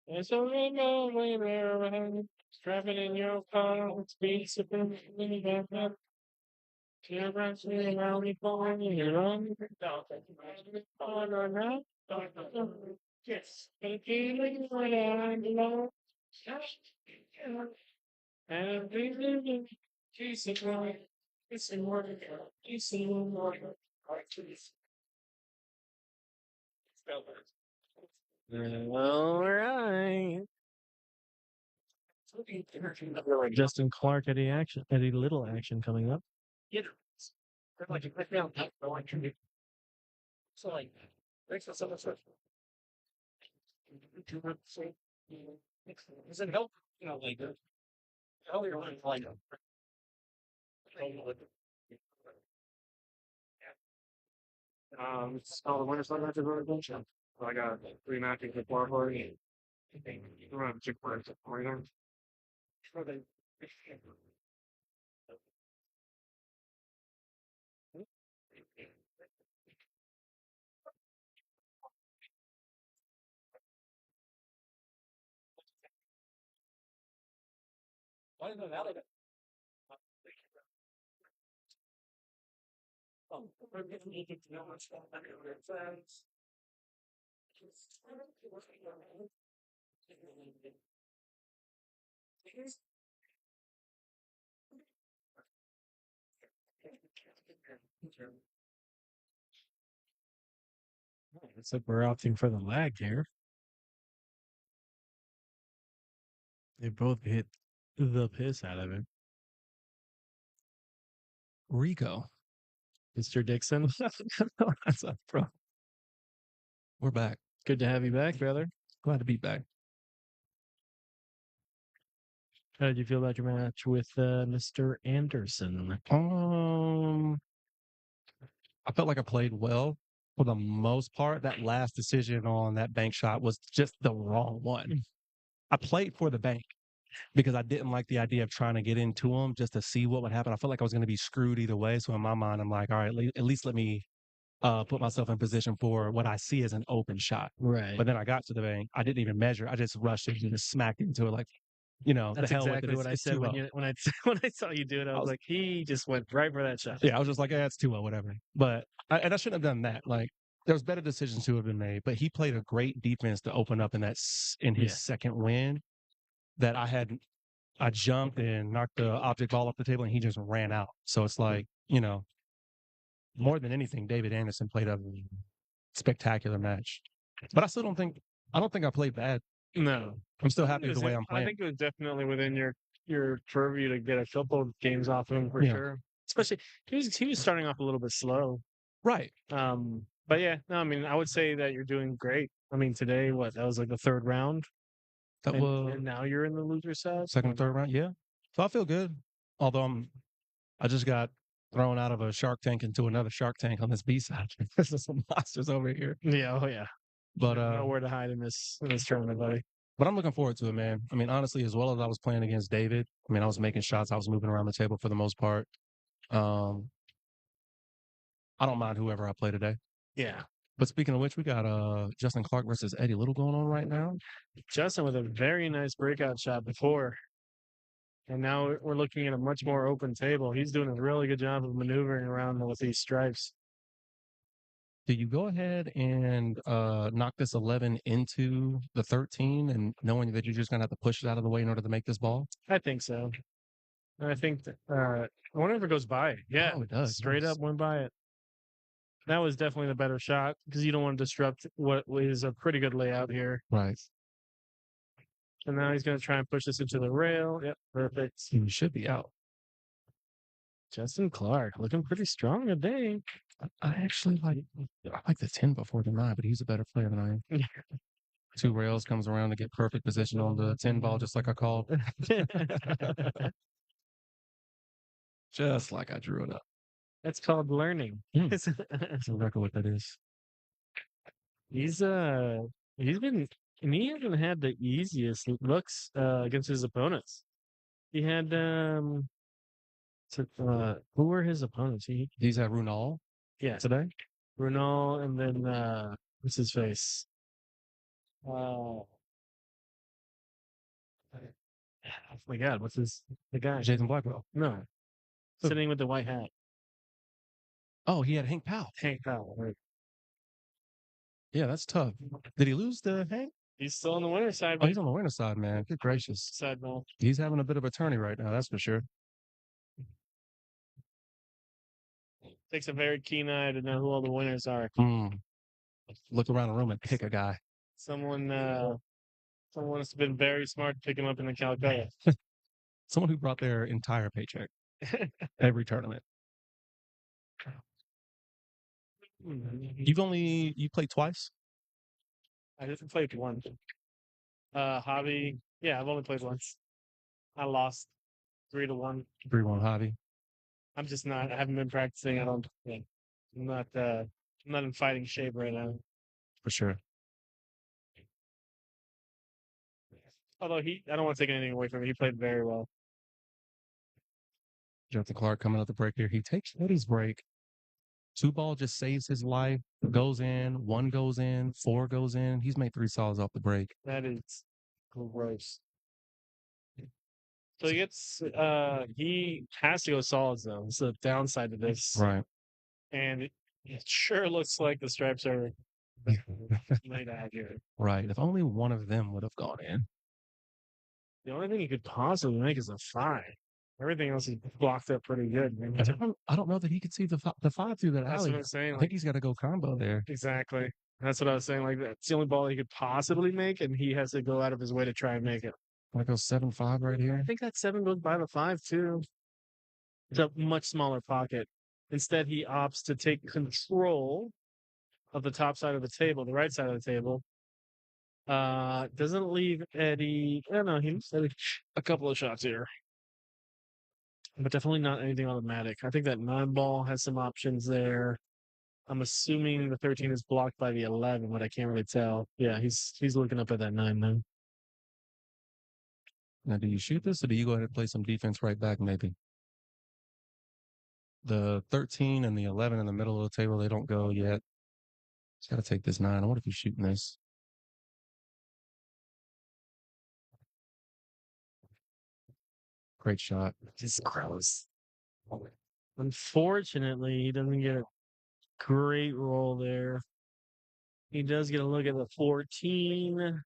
It's a rainbow around, trapping in your car, speed supreme, tear runs me around me, falling in your own on or not. Yes, a feeling when I belong, and I'm breathing, chasing light, kissing water, kissing water. All right. Justin Clark, Eddie Little action coming up. It's called the Winter Sun Match of Redemption. So I got 3 matches with Warhorse. Around 6 points. Looks like we're opting for the lag here. They both hit the piss out of it. Rico. Mr. Dixon, What's up, bro? We're back. good to have you back, brother. Glad to be back. How did you feel about your match with Mr. Anderson? I felt like I played well for the most part. That last decision on that bank shot was just the wrong one. I played for the bank because I didn't like the idea of trying to get into him just to see what would happen. I felt like I was going to be screwed either way. So in my mind, I'm like, all right, at least let me put myself in position for what I see as an open shot. Right. But then I got to the bank. I didn't even measure. I just rushed it and just smacked into it like, That's the hell exactly with it. what I It's said 2-0. when I saw you do it. I was like, he just went right for that shot. Yeah, I was just like, yeah, it's 2-0, whatever. But and I shouldn't have done that. Like, there was better decisions to have been made. But he played a great defense to open up in his second win. That I jumped and knocked the object ball off the table, and he just ran out. So it's like, more than anything, David Anderson played a spectacular match. But I don't think I played bad. No, I'm still happy with the way I'm I playing. think it was definitely within your purview to get a couple of games off of him for sure. Especially he was starting off a little bit slow. Right. But yeah, no, I mean, I would say that you're doing great. I mean, today, that was like the third round, That was and now you're in the loser side. second or third round. Yeah. So I feel good. Although I just got thrown out of a Shark Tank into another Shark Tank on this B side. There's some monsters over here. Yeah, oh yeah. But nowhere to hide in this tournament, buddy. But I'm looking forward to it, man. I mean, honestly, as well as I was playing against David, I mean, I was making shots, I was moving around the table for the most part. I don't mind whoever I play today. Yeah. But speaking of which, we got Justin Clark versus Eddie Little going on right now. Justin with a very nice breakout shot before. And now we're looking at a much more open table. He's doing a really good job of maneuvering around with these stripes. Do you go ahead and knock this 11 into the 13 and knowing that you're just going to have to push it out of the way in order to make this ball? I think so. I think that, I wonder if it goes by it. Yeah, it does. Straight up went by it. That was definitely the better shot because you don't want to disrupt what is a pretty good layout here. Right. And now he's going to try and push this into the rail. Yep, perfect. He should be out. Justin Clark looking pretty strong today. I actually like the 10 before the 9, but he's a better player than I am. 2 rails comes around to get perfect position on the 10 ball, just like I called. Just like I drew it up. That's called learning. That's exactly what that is. He's he's been and he hasn't had the easiest looks against his opponents. He had who were his opponents? He's at Runal Yeah, today. Brunel and then what's his face? Uh oh my god, what's his the guy? Jason Blackwell. No, Who? sitting with the white hat. Oh, he had Hank Powell. Hank Powell. Right. Yeah, that's tough. Did he lose to Hank? He's still on the winner's side, Oh, but he's on the winner's side, man. Good gracious. side no. He's having a bit of a tourney right now, that's for sure. Takes a very keen eye to know who all the winners are. Look around the room and pick a guy. Someone someone has been very smart to pick him up in the Calcutta. Someone who brought their entire paycheck every tournament. You played twice? I just played one. Hobby. Yeah, I've only played once. I lost 3-1. 3-1 hobby. I'm just not. I haven't been practicing. I don't. Yeah, I'm not. I'm not in fighting shape right now. For sure. Although I don't want to take anything away from him. He played very well. Jonathan Clark coming up the break here. He takes Eddie's break. 2-ball just saves his life. Goes in. 1 goes in. 4 goes in. He's made 3 solids off the break. That is gross. So he has to go solids though. It's the downside to this. Right. And it sure looks like the stripes are made out here. Right. If only one of them would have gone in. The only thing he could possibly make is a 5. Everything else is blocked up pretty good. I don't know that he could see the 5 through that That's alley. what I'm saying. I think he's got to go combo there. Exactly. That's what I was saying. Like that's the only ball he could possibly make, and he has to go out of his way to try and make it. Want to go 7-5 right here? I think that 7 goes by the 5 too. It's a much smaller pocket. Instead, he opts to take control of the top side of the table, the right side of the table. Doesn't leave Eddie. I don't know. He's a couple of shots here, but definitely not anything automatic. I think that 9 ball has some options there. I'm assuming the 13 is blocked by the 11, but I can't really tell. Yeah, he's looking up at that 9 now. Now, do you shoot this or do you go ahead and play some defense right back, maybe? The 13 and the 11 in the middle of the table, they don't go yet. Just got to take this 9. I wonder if he's shooting this. Great shot. Just gross. Unfortunately, he doesn't get a great roll there. He does get a look at the 14.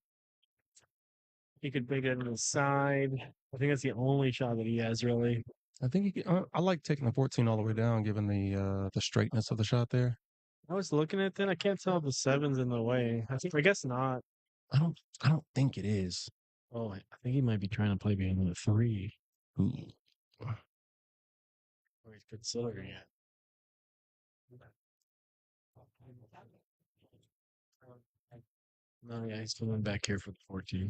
He could pick it on the side. I think that's the only shot that he has, really. I think I like taking the 14 all the way down, given the straightness of the shot there. I was looking at that. I can't tell if the 7's in the way. I guess not. I don't think it is. Oh, I think he might be trying to play behind the 3. Ooh. Or he's considering it. No, yeah, he's filling back here for the 14.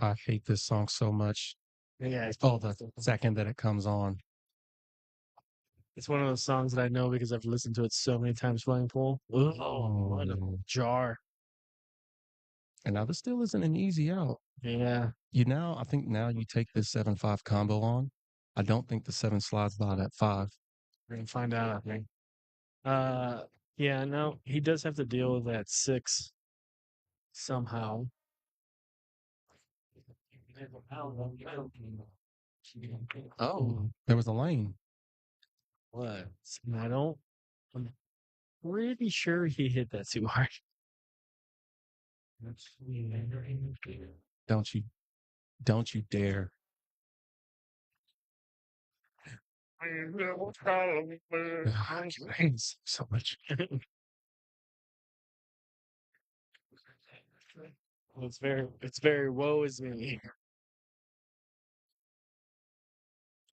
I hate this song so much. Yeah, the second that it comes on. It's one of those songs that I know because I've listened to it so many times playing pool. Oh, what a jar. And now this still isn't an easy out. Yeah. I think now you take this 7-5 combo on. I don't think the 7 slides by that 5. We're gonna find out, I think. Yeah, no, he does have to deal with that 6 somehow. Oh, there was a lane. What? I'm pretty sure he hit that too hard. Don't you dare. So much. It's very woe is me.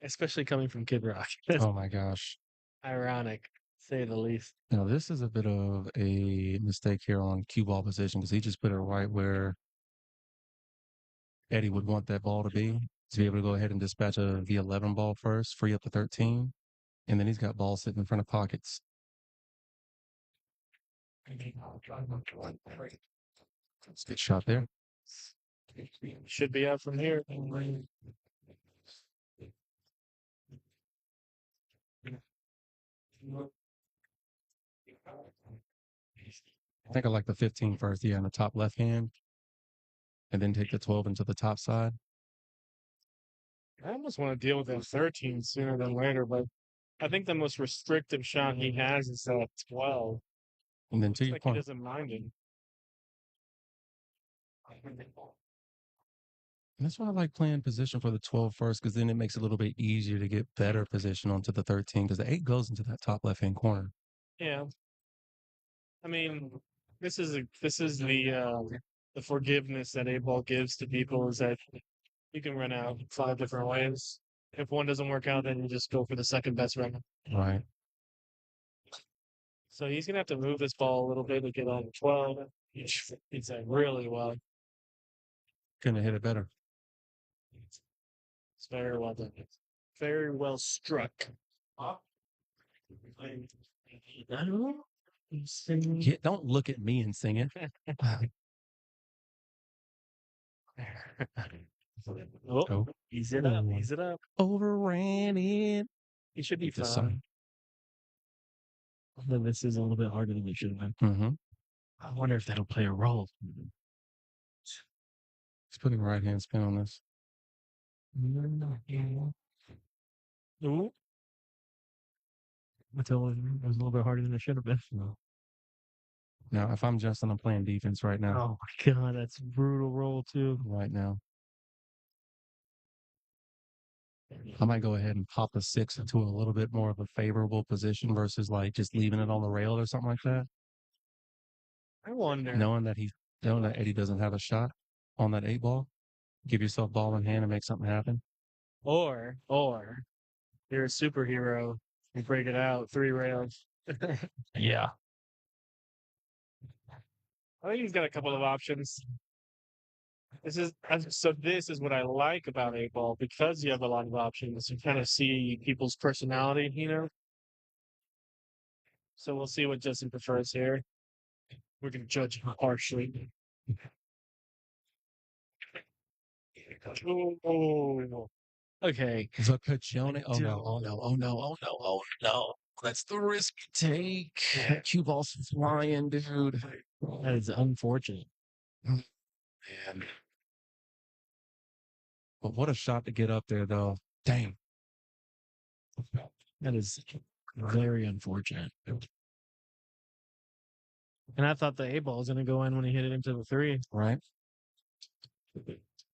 Especially coming from Kid Rock. Oh my gosh. Ironic, to say the least. Now this is a bit of a mistake here on cue ball position because he just put it right where Eddie would want that ball to be able to go ahead and dispatch the 11 ball first, free up the 13, and then he's got balls sitting in front of pockets. It's a good shot there. Should be out from here. I think I like the 15 first. Yeah, on the top left hand, and then take the 12 into the top side. I almost want to deal with that 13 sooner than later, but I think the most restrictive shot he has is that 12. And then Looks to your like he point, doesn't mind it. that's why I like playing position for the 12 first, because then it makes it a little bit easier to get better position onto the 13, because the 8 goes into that top left hand corner. Yeah. I mean, this is the forgiveness that 8 ball gives to people is that you can run out 5 different ways. If one doesn't work out, then you just go for the second best run. Right. So he's gonna have to move this ball a little bit to get on 12. He's done really well. Couldn't have hit it better. It's very well done. Very well struck. Yeah, don't look at me and sing it. Oh, ease it up, ease it up. Overran it. He should be This fine. Then this is a little bit harder than it should have been. Mm-hmm. I wonder if that'll play a role. He's putting right hand spin on this. Ooh. I told you it was a little bit harder than it should have been. Now, if I'm Justin, I'm playing defense right now. Oh my god, that's a brutal roll too. Right now. I might go ahead and pop the 6 into a little bit more of a favorable position versus like just leaving it on the rail or something like that. I wonder. Knowing that Eddie doesn't have a shot on that 8 ball, give yourself ball in hand and make something happen. Or you're a superhero. You break it out 3 rails. Yeah. I think he's got a couple of options. This is what I like about 8 ball because you have a lot of options. You kind of see people's personality, you know. So we'll see what Justin prefers here. We're gonna judge him harshly. Oh, okay. The Cajone. Oh no, oh no, oh no, oh no, oh no. That's the risk you take. That cue ball's flying, dude. That is unfortunate. Man. But what a shot to get up there, though. Dang. That is very unfortunate. And I thought the 8 ball was going to go in when he hit it into the 3. Right.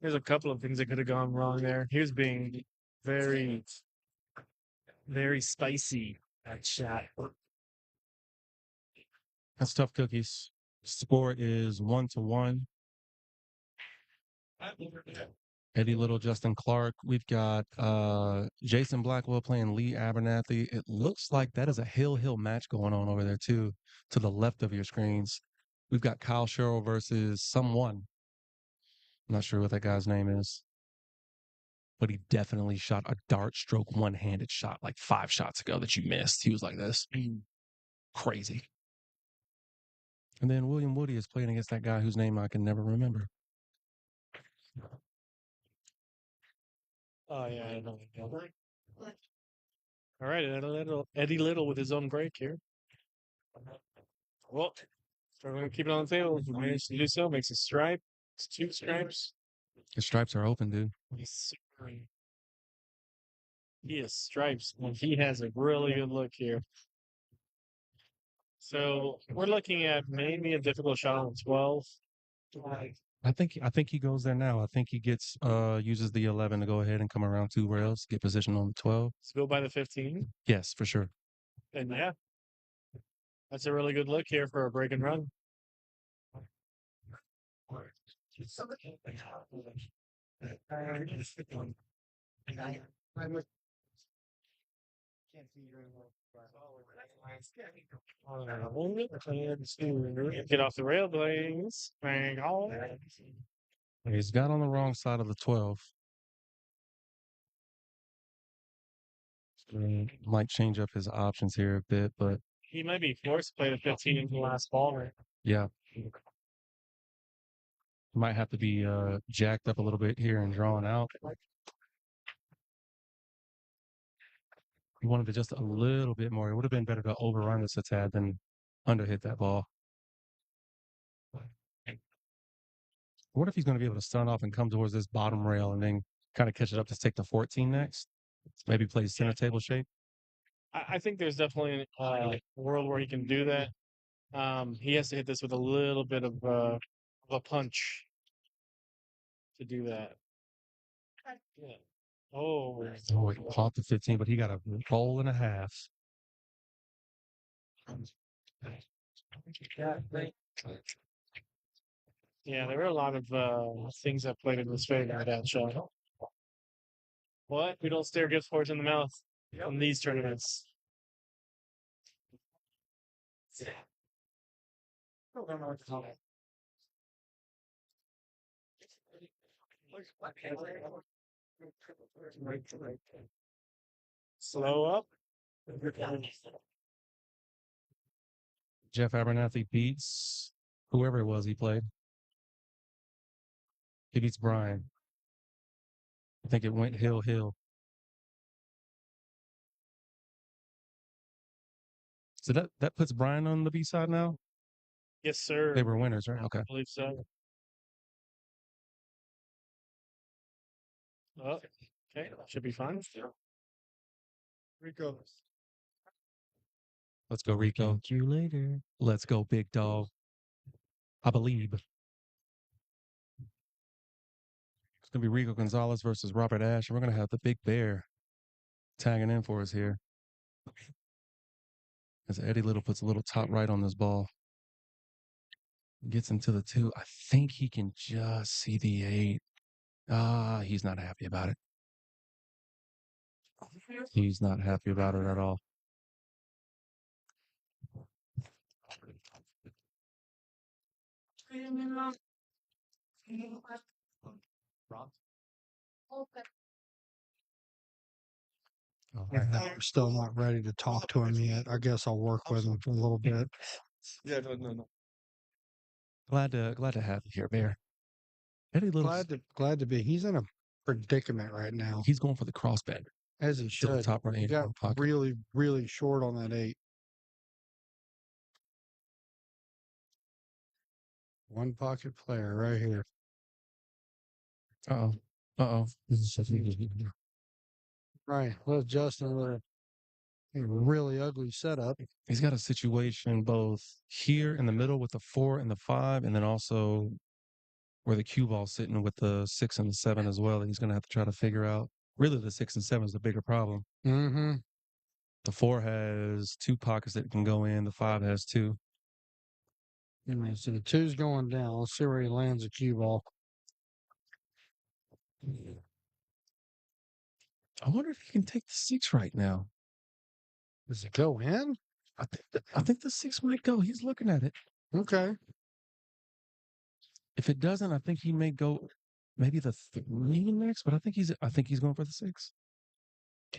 There's a couple of things that could have gone wrong there. He was being very, very spicy that shot. That's tough cookies. Score is 1-1. Eddie Little, Justin Clark. We've got Jason Blackwell playing Lee Abernathy. It looks like that is a hill match going on over there too, to the left of your screens. We've got Kyle Sherrill versus someone. I'm not sure what that guy's name is, but he definitely shot a dart stroke one-handed shot like 5 shots ago that you missed. He was like this. Crazy. And then William Woody is playing against that guy whose name I can never remember. Oh, yeah, I know. All right, Eddie Little with his own break here. Well, we're going to keep it on the table. If we manage to do so, makes a stripe. It's 2 stripes. His stripes are open, dude. He is stripes, and he has a really good look here. So we're looking at maybe a difficult shot on 12. I think he goes there now. I think he gets uses the 11 to go ahead and come around 2 rails, get position on the 12. Let's go by the 15. Yes, for sure. And yeah, that's a really good look here for a break and run. Get off the rail, Blaze. He's got on the wrong side of the 12. Might change up his options here a bit, but He might be forced to play the 15 into the last ball, right? Yeah. Might have to be jacked up a little bit here and drawn out. He wanted it just a little bit more. It would have been better to overrun this a tad than underhit that ball. What if he's going to be able to stun off and come towards this bottom rail and then kind of catch it up to take the 14 next? Maybe play center table shape. I think there's definitely a world where he can do that. He has to hit this with a little bit of a punch to do that. Yeah. Oh, Oh, he caught the 15, but he got a roll and a half. yeah. There were a lot of things that played in his favor in that shot. What? We don't stare gift horse in the mouth in these tournaments. Slow up. Jeff Abernathy beats whoever it was he played. He beats Brian. I think it went hill. So that puts Brian on the B side now? Yes, sir. They were winners, right? Okay. I believe so. Oh, okay. Should be fine. Rico. Let's go, Rico. Thank you later. Let's go, big dog. I believe. It's going to be Rico Gonzalez versus Robert Ash. And we're going to have the big bear tagging in for us here. As Eddie Little puts a little top right on this ball. Gets into the 2. I think he can just see the 8. He's not happy about it. He's not happy about it at all. I'm still not ready to talk to him yet. I guess I'll work with him for a little bit. Yeah, no. Glad to have you here, Bear. Eddie Little. Glad to be. He's in a predicament right now, He's going for the crossband. as he To the should. top right He hand got pocket. really short on that 8. One pocket player right here. Uh-oh. Right. Let Justin with a really ugly setup. He's got a situation both here in the middle with the 4 and the 5, and then also where the cue ball's sitting with the 6 and the 7 as well. That he's going to have to try to figure out. Really, the 6 and 7 is the bigger problem. Mm-hmm. The 4 has 2 pockets that can go in. The 5 has 2. So the 2's going down. Let's see where he lands the cue ball. I wonder if he can take the 6 right now. Does it go in? I think the 6 might go. He's looking at it. Okay. If it doesn't, I think he may go maybe the 3 next, but I think he's going for the 6.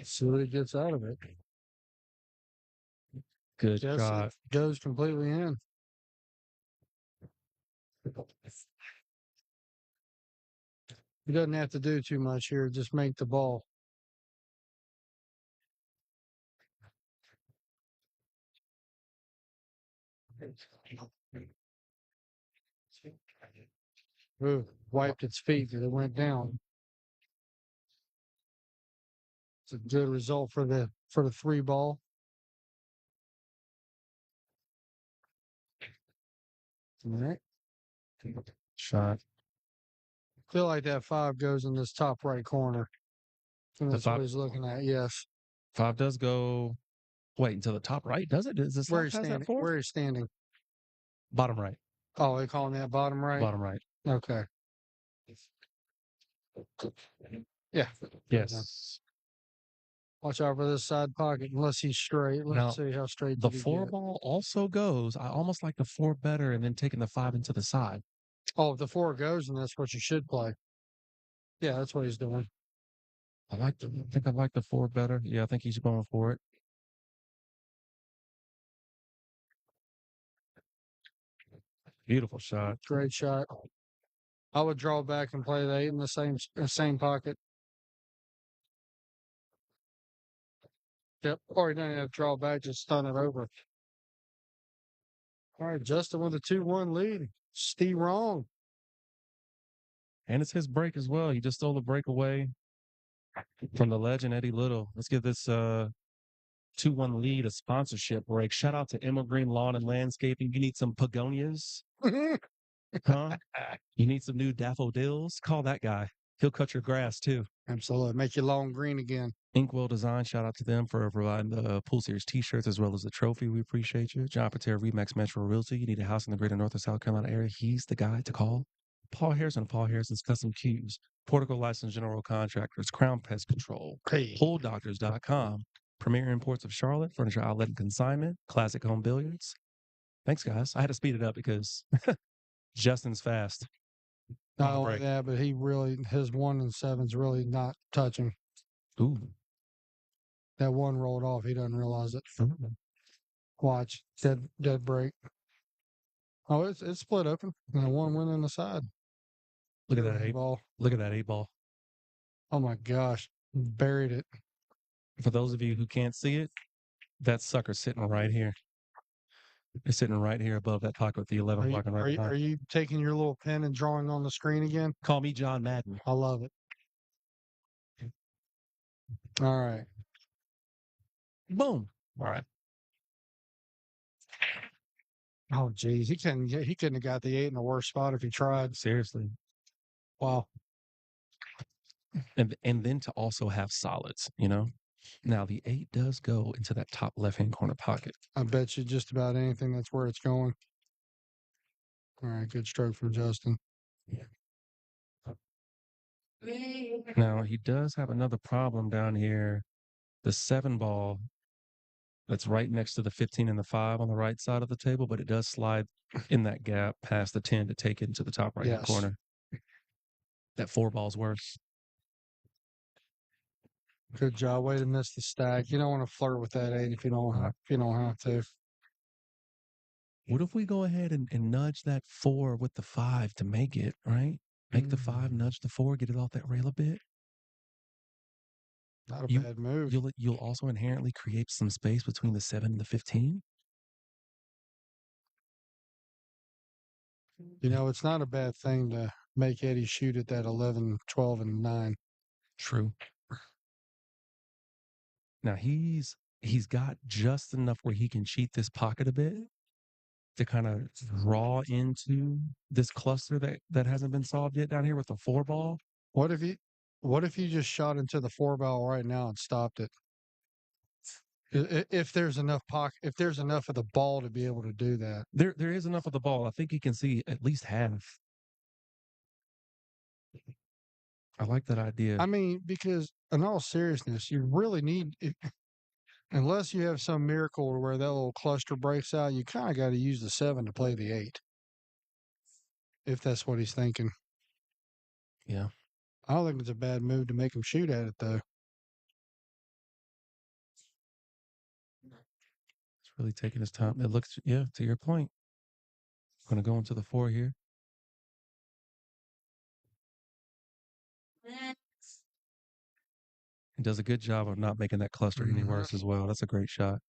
See what he gets out of it. Good Yes, shot. it goes completely in. He doesn't have to do too much here. Just make the ball. Ooh, wiped its feet and it went down. It's a good result for the 3 ball. All right. Shot. Feel like that 5 goes in this top right corner. And that's what he's looking at. Yes. 5 does go. Wait until the top right, does it? Does this Where slide he's past that standing? 4? Where he's standing? Bottom right. Oh, they calling that bottom right? Bottom right. Okay. Yeah. Yes. Watch out for this side pocket unless he's straight. Let's see how straight The did he 4 get. ball also goes. I almost like the 4 better and then taking the 5 into the side. Oh, if the 4 goes, and that's what you should play. Yeah, that's what he's doing. I think I like the 4 better. Yeah, I think he's going for it. Beautiful shot. Great shot. I would draw back and play the 8 in the same pocket. Yep. Or you don't have to draw back, just stun it over. All right, Justin with a 2-1 lead. Steve wrong. And it's his break as well. He just stole the break away from the legend Eddie Little. Let's give this 2-1 lead a sponsorship break. Shout out to Emma Green Lawn and Landscaping. You need some begonias? Huh? You need some new daffodils? Call that guy. He'll cut your grass too. Absolutely. Make your lawn green again. Inkwell Design, shout out to them for providing the Pool Series t-shirts as well as the trophy. We appreciate you. John Patera, Remax Metro Realty. You need a house in the greater North or South Carolina area. He's the guy to call. Paul Harrison, Paul Harrison's Custom Cues. Portico Licensed General Contractors. Crown Pest Control. Hey. PoolDoctors.com. Premier Imports of Charlotte. Furniture Outlet and Consignment. Classic Home Billiards. Thanks, guys. I had to speed it up because Justin's fast. Not only that, but his 1 and 7's really not touching. Ooh. That one rolled off. He doesn't realize it. Watch. Dead break. Oh, it's split open. And one went in the side. Look at that 8 ball. Look at that 8 ball. Oh my gosh. Buried it. For those of you who can't see it, that sucker's sitting right here. It's sitting right here above that pocket with the 11 block and right behind. Are you taking your little pen and drawing on the screen again? Call me John Madden. I love it. All right. Boom. All right. Oh geez, he couldn't have got the 8 in a worse spot if he tried. Seriously. Wow. And then to also have solids, you know? Now the 8 does go into that top left-hand corner pocket. I bet you just about anything that's where it's going. All right, good stroke from Justin. Now he does have another problem down here. The 7 ball that's right next to the 15 and the 5 on the right side of the table, but it does slide in that gap past the 10 to take it into the top right-hand corner. That 4 ball's worse. Good job. Way to miss the stack. You don't want to flirt with that 8 if you don't have to. What if we go ahead and nudge that 4 with the 5 to make it, right? Make the 5, nudge the 4, get it off that rail a bit. Not a bad move. You'll also inherently create some space between the 7 and the 15. You know, it's not a bad thing to make Eddie shoot at that 11, 12, and 9. True. Now he's got just enough where he can cheat this pocket a bit to kind of draw into this cluster that hasn't been solved yet down here with the 4 ball. What if you just shot into the 4 ball right now and stopped it? If there's enough if there's enough of the ball to be able to do that. There is enough of the ball. I think he can see at least half. I like that idea. I mean, because in all seriousness, you really need, unless you have some miracle where that little cluster breaks out, you kind of got to use the 7 to play the 8. If that's what he's thinking. Yeah. I don't think it's a bad move to make him shoot at it, though. It's really taking his time. It looks, yeah, to your point. I'm going to go into the 4 here. He does a good job of not making that cluster any worse as well. That's a great shot.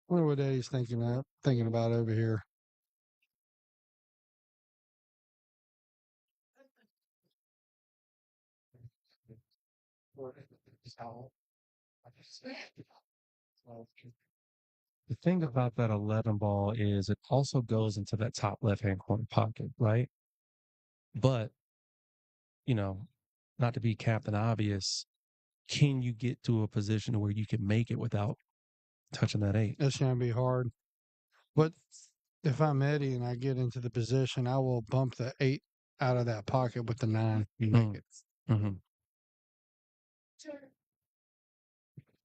Wonder what Eddie's thinking about over here. The thing about that 11 ball is it also goes into that top left-hand corner pocket, right? But, you know, not to be Captain Obvious, can you get to a position where you can make it without touching that 8? That's going to be hard. But if I'm Eddie and I get into the position, I will bump the 8 out of that pocket with the 9. And make it. Mm-hmm.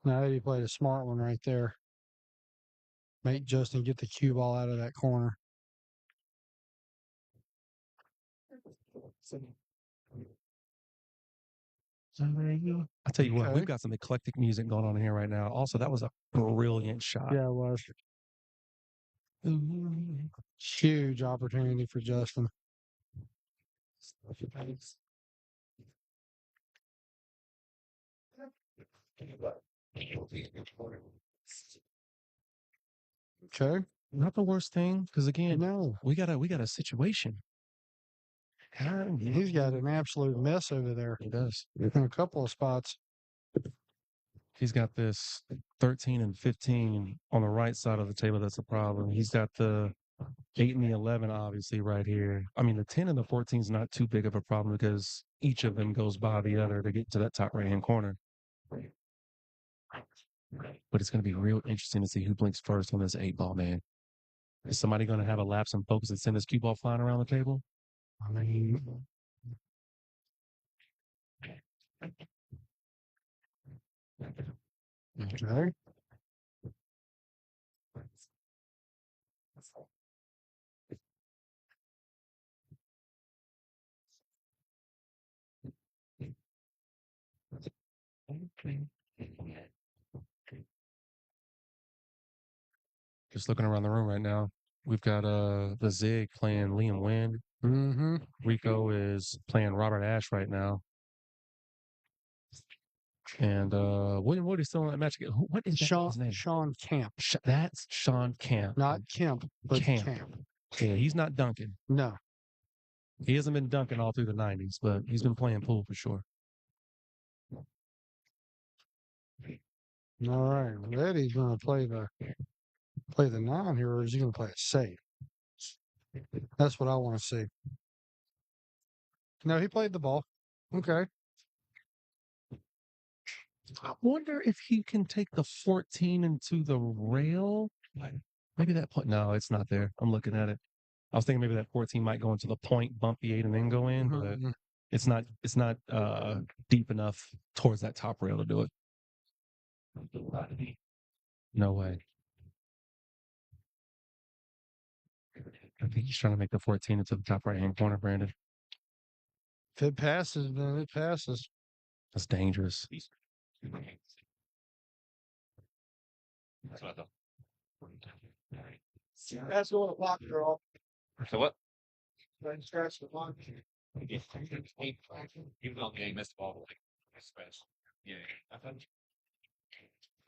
Now Eddie played a smart one right there. Make Justin get the cue ball out of that corner. I tell you what, we've got some eclectic music going on here right now. Also, that was a brilliant shot. Yeah, it was. Huge opportunity for Justin. Okay. Not the worst thing, because again, No, we got a situation. he's got an absolute mess over there He does. in a couple of spots. He's got this 13 and 15 on the right side of the table. That's a problem. He's got the 8 and the 11, obviously, right here. I mean, the 10 and the 14 is not too big of a problem because each of them goes by the other to get to that top right-hand corner. But it's going to be real interesting to see who blinks first on this 8-ball, man. Is somebody going to have a lapse in focus and send this cue ball flying around the table? I mean, okay. Just looking around the room right now. We've got the Zig playing Liam Wynn. Mm-hmm. Rico is playing Robert Ash right now. And William Wood is still in that match. What is his name? Sean Camp. That's Sean Camp. Not Kemp, but Camp. Yeah, he's not dunking. No. He hasn't been dunking all through the 90s, but he's been playing pool for sure. All right. Eddie's going to play the 9 here, or is he going to play it safe? That's what I want to see. No, he played the ball. Okay. I wonder if he can take the 14 into the rail. Maybe that point. No, it's not there. I'm looking at it. I was thinking maybe that 14 might go into the point, bump the 8, and then go in, but it's not. It's not deep enough towards that top rail to do it. No way. I think he's trying to make the 14 into the top right-hand corner, Brandon. If it passes, then it passes. That's dangerous. That's going to block draw. So what? Then scratch the block. Even though they missed the ball, like, yeah.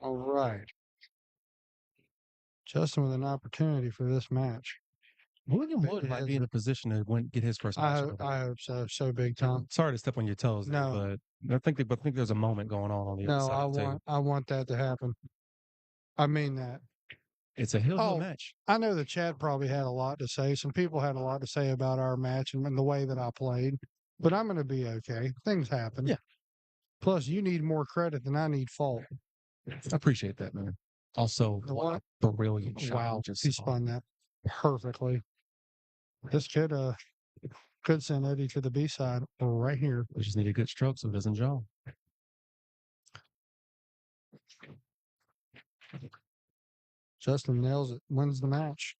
All right. Justin with an opportunity for this match. William Wood might be in a position to get his first match. I hope so. So big time. Sorry to step on your toes, No. but I think there's a moment going on the other No, side of the table. I want that to happen. I mean that. It's a heel match. I know that Chad probably had a lot to say. Some people had a lot to say about our match and the way that I played, but I'm going to be okay. Things happen. Yeah. Plus, you need more credit than I need fault. I appreciate that, man. Also, What? Brilliant shot. Wow, he spun that perfectly. This could send Eddie to the B side right here. We just need a good stroke so it doesn't jaw. Justin nails it, wins the match.